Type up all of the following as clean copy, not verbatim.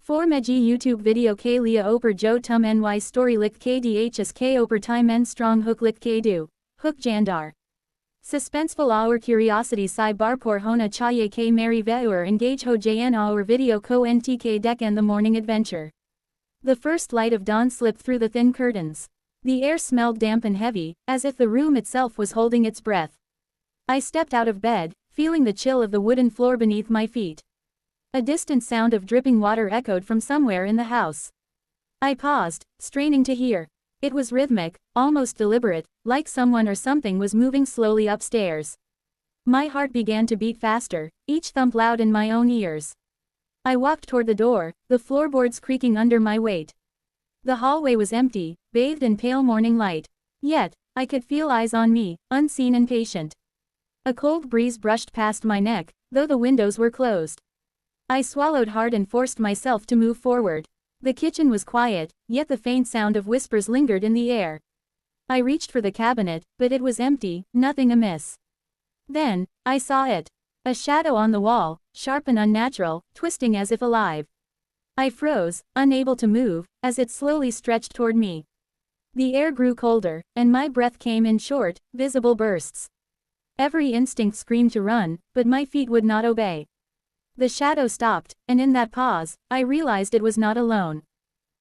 4 Meji YouTube video K Lia Oper Jo Tum Ny Story Lik KDHS K Oper Time N Strong Hook Lik K Do. Hook Jandar. Suspenseful our curiosity Sai Barpor Hona Chaye K Mary Veur Engage Ho Jn our video Ko NTK Deck and the Morning Adventure. The first light of dawn slipped through the thin curtains. The air smelled damp and heavy, as if the room itself was holding its breath. I stepped out of bed, feeling the chill of the wooden floor beneath my feet. A distant sound of dripping water echoed from somewhere in the house. I paused, straining to hear. It was rhythmic, almost deliberate, like someone or something was moving slowly upstairs. My heart began to beat faster, each thump loud in my own ears. I walked toward the door, the floorboards creaking under my weight. The hallway was empty, bathed in pale morning light. Yet, I could feel eyes on me, unseen and patient. A cold breeze brushed past my neck, though the windows were closed. I swallowed hard and forced myself to move forward. The kitchen was quiet, yet the faint sound of whispers lingered in the air. I reached for the cabinet, but it was empty, nothing amiss. Then, I saw it. A shadow on the wall, sharp and unnatural, twisting as if alive. I froze, unable to move, as it slowly stretched toward me. The air grew colder, and my breath came in short, visible bursts. Every instinct screamed to run, but my feet would not obey. The shadow stopped, and in that pause, I realized it was not alone.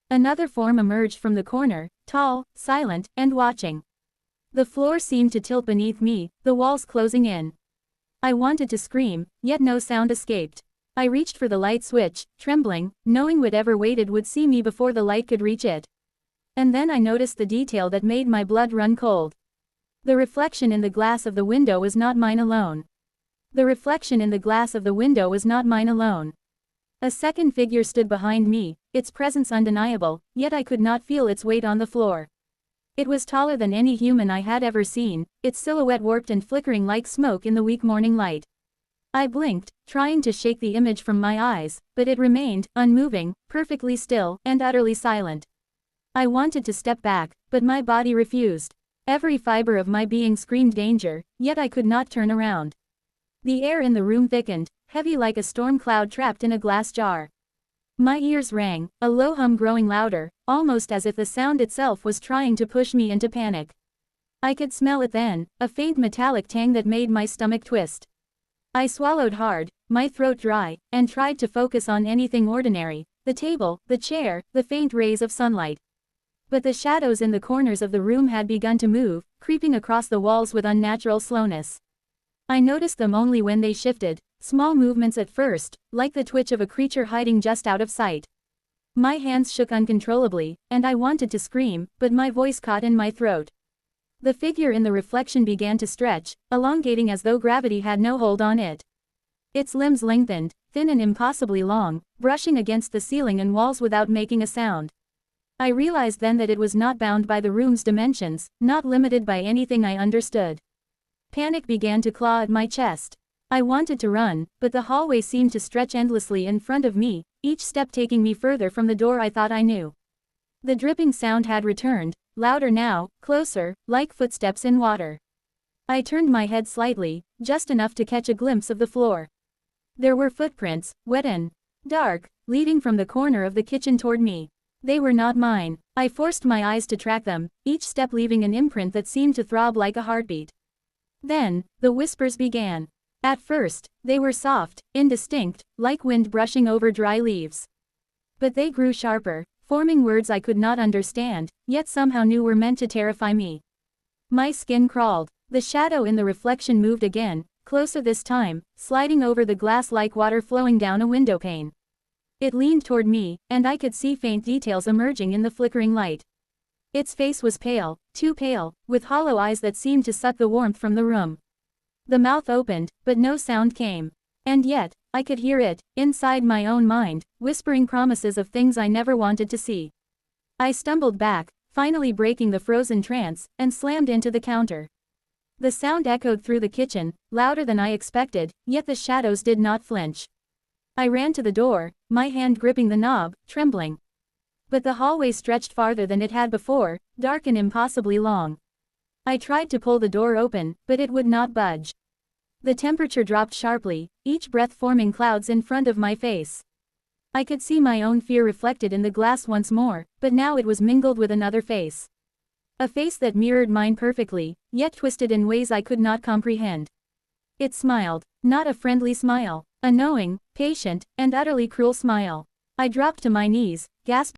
Another form emerged from the corner, tall, silent, and watching. The floor seemed to tilt beneath me, the walls closing in. I wanted to scream, yet no sound escaped. I reached for the light switch, trembling, knowing whatever waited would see me before the light could reach it. And then I noticed the detail that made my blood run cold. The reflection in the glass of the window was not mine alone. The reflection in the glass of the window was not mine alone. A second figure stood behind me, its presence undeniable, yet I could not feel its weight on the floor. It was taller than any human I had ever seen, its silhouette warped and flickering like smoke in the weak morning light. I blinked, trying to shake the image from my eyes, but it remained, unmoving, perfectly still, and utterly silent. I wanted to step back, but my body refused. Every fiber of my being screamed danger, yet I could not turn around. The air in the room thickened, heavy like a storm cloud trapped in a glass jar. My ears rang, a low hum growing louder, almost as if the sound itself was trying to push me into panic. I could smell it then, a faint metallic tang that made my stomach twist. I swallowed hard, my throat dry, and tried to focus on anything ordinary, the table, the chair, the faint rays of sunlight. But the shadows in the corners of the room had begun to move, creeping across the walls with unnatural slowness. I noticed them only when they shifted, small movements at first, like the twitch of a creature hiding just out of sight. My hands shook uncontrollably, and I wanted to scream, but my voice caught in my throat. The figure in the reflection began to stretch, elongating as though gravity had no hold on it. Its limbs lengthened, thin and impossibly long, brushing against the ceiling and walls without making a sound. I realized then that it was not bound by the room's dimensions, not limited by anything I understood. Panic began to claw at my chest. I wanted to run, but the hallway seemed to stretch endlessly in front of me, each step taking me further from the door I thought I knew. The dripping sound had returned, louder now, closer, like footsteps in water. I turned my head slightly, just enough to catch a glimpse of the floor. There were footprints, wet and dark, leading from the corner of the kitchen toward me. They were not mine. I forced my eyes to track them, each step leaving an imprint that seemed to throb like a heartbeat. Then, the whispers began. At first, they were soft, indistinct, like wind brushing over dry leaves. But they grew sharper, forming words I could not understand, yet somehow knew were meant to terrify me. My skin crawled. The shadow in the reflection moved again, closer this time, sliding over the glass like water flowing down a window pane. It leaned toward me, and I could see faint details emerging in the flickering light. Its face was pale, too pale, with hollow eyes that seemed to suck the warmth from the room. The mouth opened, but no sound came. And yet, I could hear it, inside my own mind, whispering promises of things I never wanted to see. I stumbled back, finally breaking the frozen trance, and slammed into the counter. The sound echoed through the kitchen, louder than I expected, yet the shadows did not flinch. I ran to the door, my hand gripping the knob, trembling. But the hallway stretched farther than it had before, dark and impossibly long. I tried to pull the door open, but it would not budge. The temperature dropped sharply, each breath forming clouds in front of my face. I could see my own fear reflected in the glass once more, but now it was mingled with another face. A face that mirrored mine perfectly, yet twisted in ways I could not comprehend. It smiled, not a friendly smile, a knowing, patient, and utterly cruel smile. I dropped to my knees, gasped